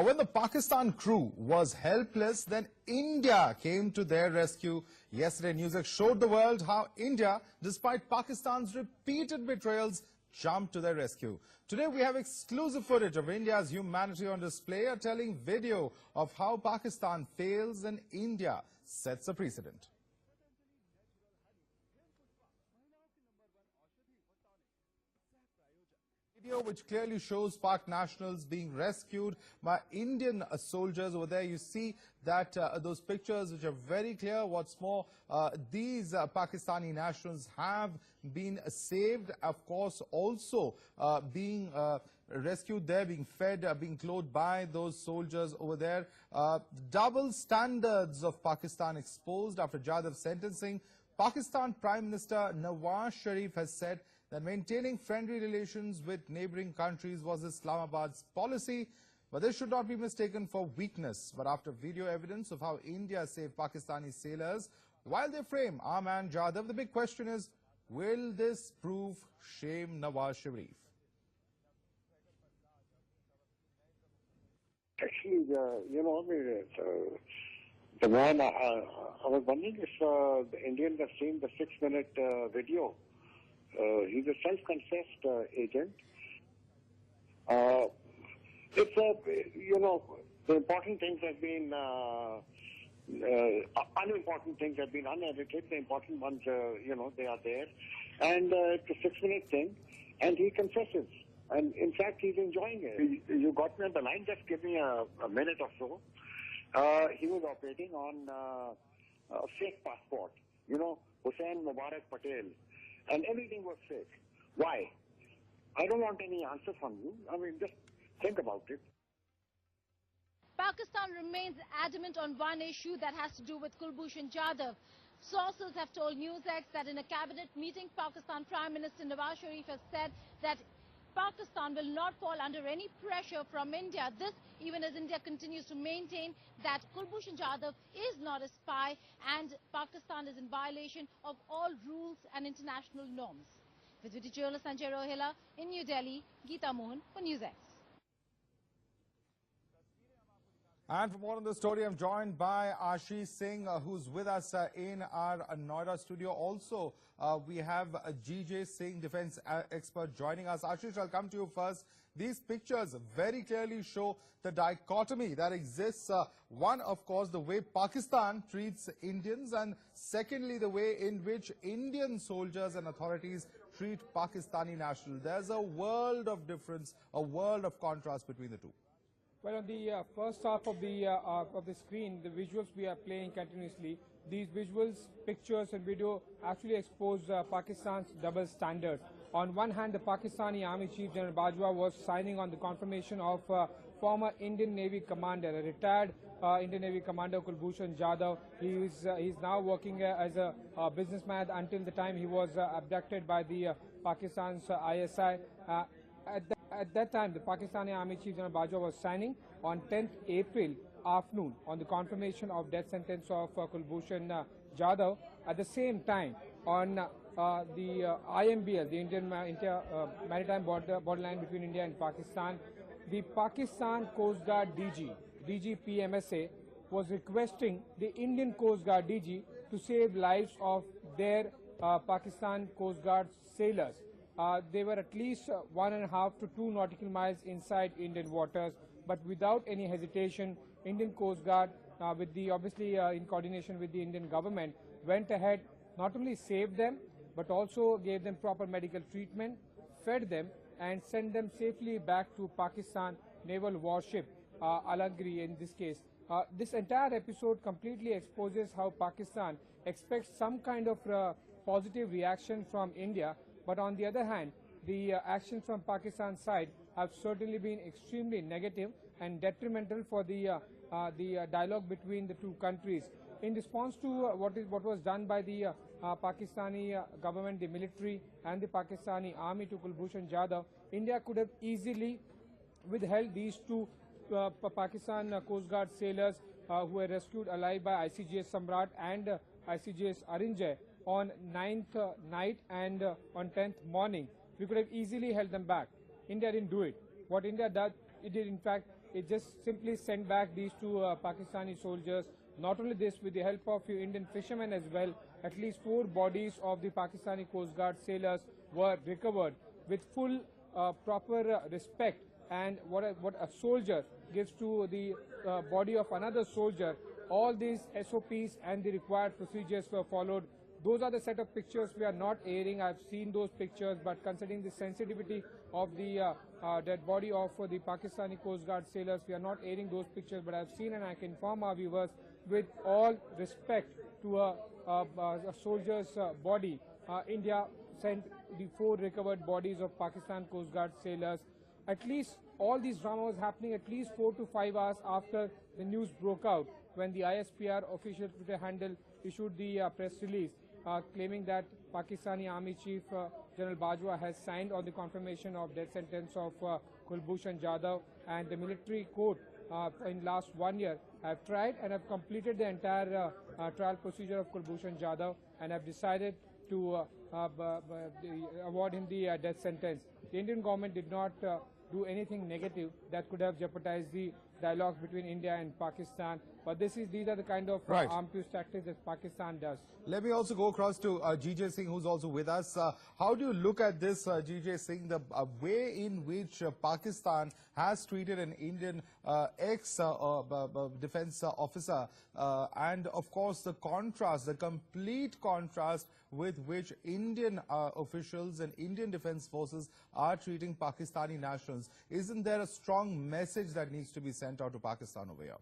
When the Pakistan crew was helpless, then India came to their rescue. Yesterday, NewsX showed the world how India, despite Pakistan's repeated betrayals, jumped to their rescue. Today, we have exclusive footage of India's humanity on display, a telling video of how Pakistan fails and India sets a precedent. Video which clearly shows Pak nationals being rescued by Indian soldiers. Over there you see that those pictures which are very clear. What's more, these Pakistani nationals have been saved, of course, also being rescued there, being fed, being clothed by those soldiers over there. Double standards of Pakistan exposed after Jadav's sentencing. Pakistan Prime Minister Nawaz Sharif has said that maintaining friendly relations with neighboring countries was Islamabad's policy, but this should not be mistaken for weakness. But after video evidence of how India saved Pakistani sailors while they frame our man Jadav, the big question is, will this prove shame Nawaz Sharif? Actually, the one, I was wondering if the Indians have seen the 6-minute video. He's a self-confessed agent. The important things have been, unimportant things have been unedited. The important ones, they are there. And it's a 6-minute thing, and he confesses. And in fact, he's enjoying it. You got me on the line, just give me a minute or so. He was operating on a fake passport, Hussain Mubarak Patel. And everything was fake. Why? I don't want any answer from you. I mean, just think about it. Pakistan remains adamant on one issue that has to do with Kulbhushan Jadhav. Sources have told NewsX that in a cabinet meeting, Pakistan Prime Minister Nawaz Sharif has said that Pakistan will not fall under any pressure from India. This even as India continues to maintain that Kulbhushan Jadhav is not a spy and Pakistan is in violation of all rules and international norms. With video journalist Sanjay Rohila in New Delhi, Geeta Mohan for NewsX. And for more on the story, I'm joined by Ashish Singh, who's with us in our Noida studio. Also, we have GJ Singh, defense expert, joining us. Ashish, I'll come to you first. These pictures very clearly show the dichotomy that exists. One, of course, the way Pakistan treats Indians, and secondly, the way in which Indian soldiers and authorities treat Pakistani nationals. There's a world of difference, a world of contrast between the two. Well, on the first half of the screen, the visuals we are playing continuously, these visuals, pictures and video actually expose Pakistan's double standards. On one hand, the Pakistani Army Chief General Bajwa was signing on the confirmation of former Indian Navy commander, a retired Indian Navy commander, Kulbhushan Jadhav. He's now working as a businessman until the time he was abducted by the Pakistan's ISI. At that time, the Pakistani Army Chief General Bajwa was signing on 10th April afternoon on the confirmation of death sentence of Kulbhushan Jadhav. At the same time, on the IMBL, the Indian maritime borderline between India and Pakistan, the Pakistan Coast Guard DG PMSA, was requesting the Indian Coast Guard DG to save lives of their Pakistan Coast Guard sailors. They were at least 1.5 to 2 nautical miles inside Indian waters, but without any hesitation, Indian Coast Guard, obviously in coordination with the Indian government, went ahead, not only saved them, but also gave them proper medical treatment, fed them, and sent them safely back to Pakistan naval warship, Alagri in this case. This entire episode completely exposes how Pakistan expects some kind of positive reaction from India. But on the other hand, the actions from Pakistan's side have certainly been extremely negative and detrimental for the dialogue between the two countries. In response to what was done by the Pakistani government, the military and the Pakistani army to Kulbhushan Jadhav, India could have easily withheld these two Pakistan Coast Guard sailors who were rescued alive by ICGS Samrat and ICGS Arinjay on 9th night and on 10th morning. We could have easily held them back. India didn't do it. What India did in fact it just simply sent back these two Pakistani soldiers. Not only this, with the help of few Indian fishermen as well, at least 4 bodies of the Pakistani Coast Guard sailors were recovered with full proper respect, and what a soldier gives to the body of another soldier. All these SOPs and the required procedures were followed. Those are the set of pictures we are not airing. I've seen those pictures, but considering the sensitivity of the dead body of the Pakistani Coast Guard sailors, we are not airing those pictures, but I've seen, and I can inform our viewers, with all respect to a soldier's body, India sent the 4 recovered bodies of Pakistan Coast Guard sailors. At least all these drama was happening at least 4 to 5 hours after the news broke out, when the ISPR official Twitter handle issued the press release claiming that Pakistani Army Chief General Bajwa has signed on the confirmation of death sentence of Kulbhushan Jadhav, and the military court in last 1 year have tried and have completed the entire trial procedure of Kulbhushan Jadhav and have decided to award him the death sentence. The Indian government did not do anything negative that could have jeopardized the dialogues between India and Pakistan. But these are the kind of armed peace tactics that Pakistan does. Let me also go across to GJ Singh, who's also with us. How do you look at this, GJ Singh, the way in which Pakistan has treated an Indian ex-defense officer, and of course the contrast, the complete contrast with which Indian officials and Indian defense forces are treating Pakistani nationals? Isn't there a strong message that needs to be sent out to Pakistan over here?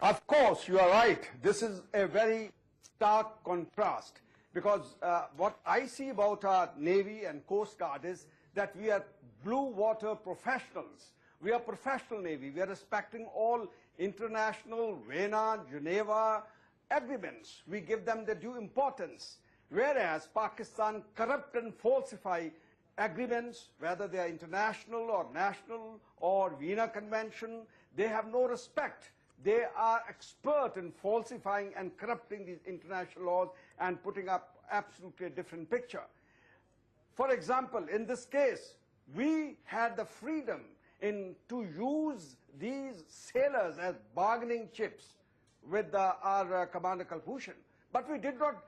Of course, you are right. This is a very stark contrast, because what I see about our Navy and Coast Guard is that we are blue water professionals. We are professional Navy. We are respecting all international, Vienna, Geneva agreements. We give them the due importance. Whereas Pakistan corrupt and falsify agreements, whether they are international or national or Vienna Convention, they have no respect. They are expert in falsifying and corrupting these international laws and putting up absolutely a different picture. For example, in this case, we had the freedom to use these sailors as bargaining chips with our Commander Kulbhushan. But we did not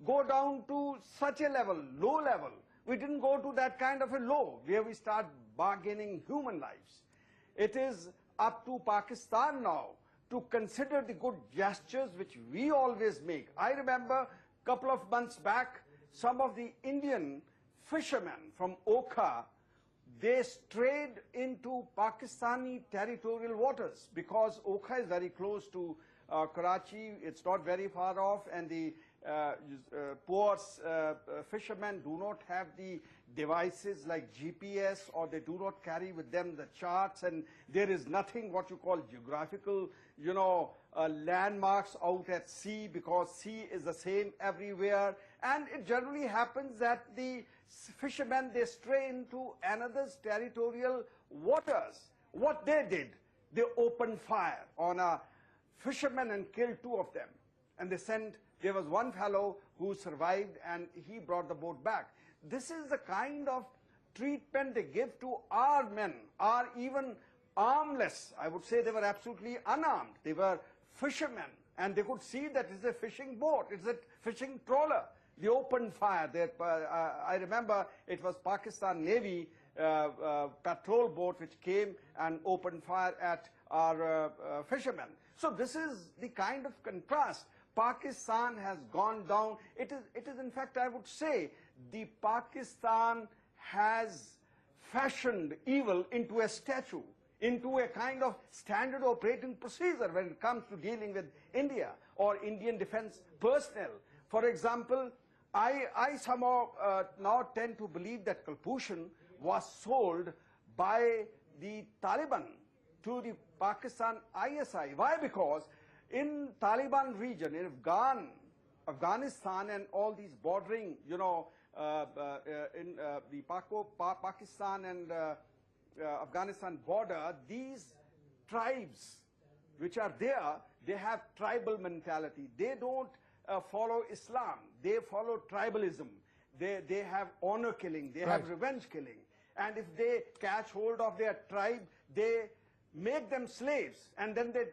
go down to such a level, low level. We didn't go to that kind of a low where we start bargaining human lives. It is up to Pakistan now to consider the good gestures which we always make. I remember a couple of months back, some of the Indian fishermen from Oka, they strayed into Pakistani territorial waters, because Oka is very close to Karachi, it's not very far off, and the poor fishermen do not have the devices like GPS, or they do not carry with them the charts, and there is nothing what you call geographical, landmarks out at sea, because sea is the same everywhere. And it generally happens that the fishermen, they stray into another's territorial waters. What they did, they opened fire on a fisherman and killed 2 of them. And there was one fellow who survived, and he brought the boat back. This is the kind of treatment they give to our men, our even armless. I would say they were absolutely unarmed. They were fishermen, and they could see that it's a fishing boat, it's a fishing trawler. They opened fire. I remember it was Pakistan Navy patrol boat which came and opened fire at our fishermen. So this is the kind of contrast. Pakistan has gone down. It is in fact, I would say, the Pakistan has fashioned evil into a statue, into a kind of standard operating procedure when it comes to dealing with India or Indian defense personnel. For example, I somehow now tend to believe that Kulbhushan was sold by the Taliban to the Pakistan ISI. Why? Because in Taliban region, in Afghanistan and all these bordering, in the Pakistan and Afghanistan border, these tribes which are there, they have tribal mentality. They don't follow Islam. They follow tribalism. They have honor killing. They have revenge killing. and if they catch hold of their tribe, they make them slaves, and then they,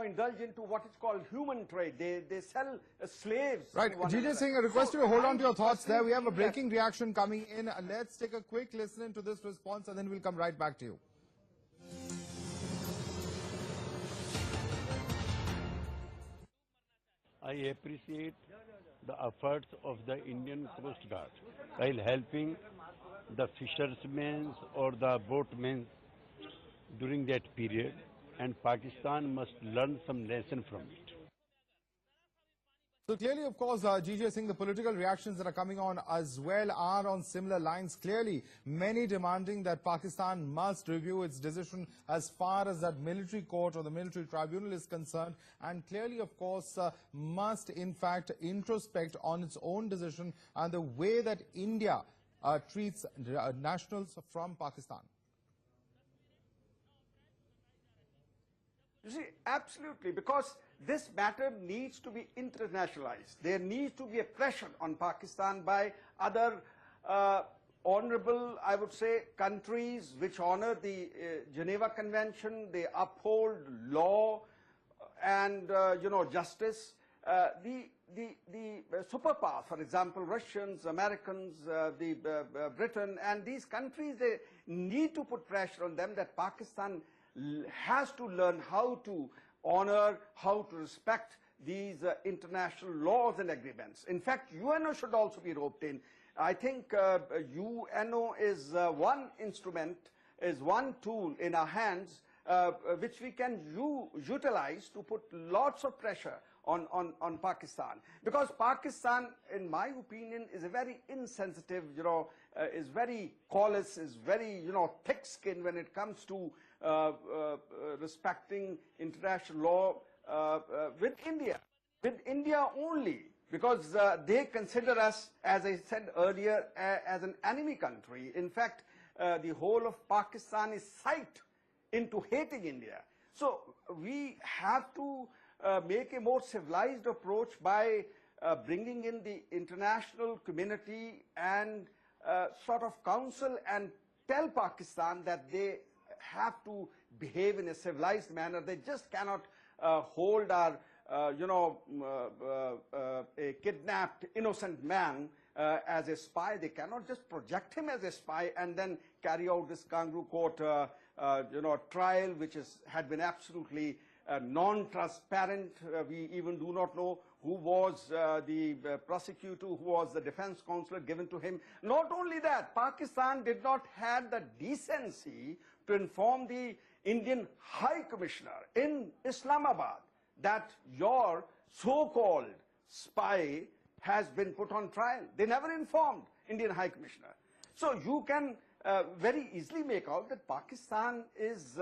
indulge into what is called human trade. They sell slaves. Right, GJ Singh, I request you to hold on to your thoughts there. We have a breaking reaction coming in. Let's take a quick listen to this response, and then we'll come right back to you. I appreciate the efforts of the Indian Coast Guard while helping the fishermen or the boatmen during that period, and Pakistan must learn some lesson from it. So clearly, of course, GJ Singh, the political reactions that are coming on as well are on similar lines. Clearly, many demanding that Pakistan must review its decision as far as that military court or the military tribunal is concerned, and clearly, of course, must in fact introspect on its own decision and the way that India treats nationals from Pakistan. You see, absolutely, because this matter needs to be internationalized. There needs to be a pressure on Pakistan by other honorable, I would say, countries which honor the Geneva Convention. They uphold law and, justice. The superpowers, for example, Russians, Americans, Britain, and these countries, they need to put pressure on them that Pakistan has to learn how to honor, how to respect these international laws and agreements. In fact, UNO should also be roped in. I think UNO is one instrument, is one tool in our hands which we can utilize to put lots of pressure on Pakistan. Because Pakistan, in my opinion, is a very insensitive, is very callous, is very, thick-skinned when it comes to respecting international law with India only, because they consider us, as I said earlier, as an enemy country. In fact, the whole of Pakistan is psyched into hating India. So we have to make a more civilized approach by bringing in the international community and sort of counsel and tell Pakistan that they have to behave in a civilized manner. They just cannot hold our, a kidnapped innocent man as a spy. They cannot just project him as a spy and then carry out this kangaroo court, trial, which had been absolutely non-transparent. We even do not know who was the prosecutor, who was the defense counsel given to him. Not only that, Pakistan did not have the decency to inform the Indian High Commissioner in Islamabad that your so-called spy has been put on trial. They never informed Indian High Commissioner. So you can very easily make out that Pakistan is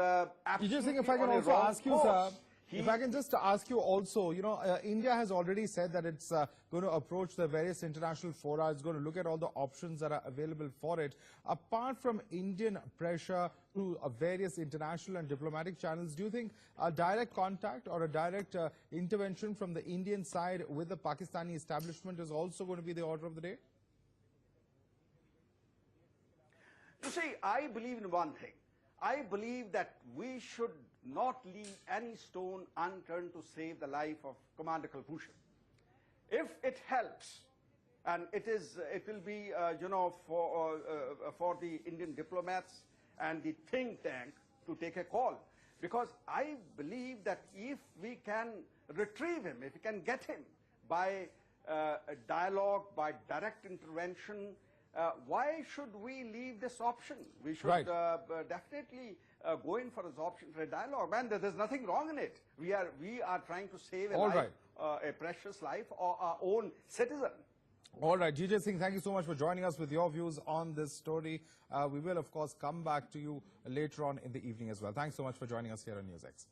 absolutely if I can also ask you, sir, if I can just ask you also, India has already said that it's going to approach the various international fora. It's going to look at all the options that are available for it. Apart from Indian pressure through various international and diplomatic channels, do you think a direct contact or a direct intervention from the Indian side with the Pakistani establishment is also going to be the order of the day? You see, I believe in one thing. I believe that we should not leave any stone unturned to save the life of Commander Kulbhushan. If it helps, and it will be, for the Indian diplomats and the think tank to take a call. Because I believe that if we can retrieve him, if we can get him by a dialogue, by direct intervention, why should we leave this option? We should definitely go in for this option for a dialogue. Man, there's nothing wrong in it. We are trying to save a life, a precious life, or our own citizen. All right, GJ Singh, thank you so much for joining us with your views on this story. We will, of course, come back to you later on in the evening as well. Thanks so much for joining us here on NewsX.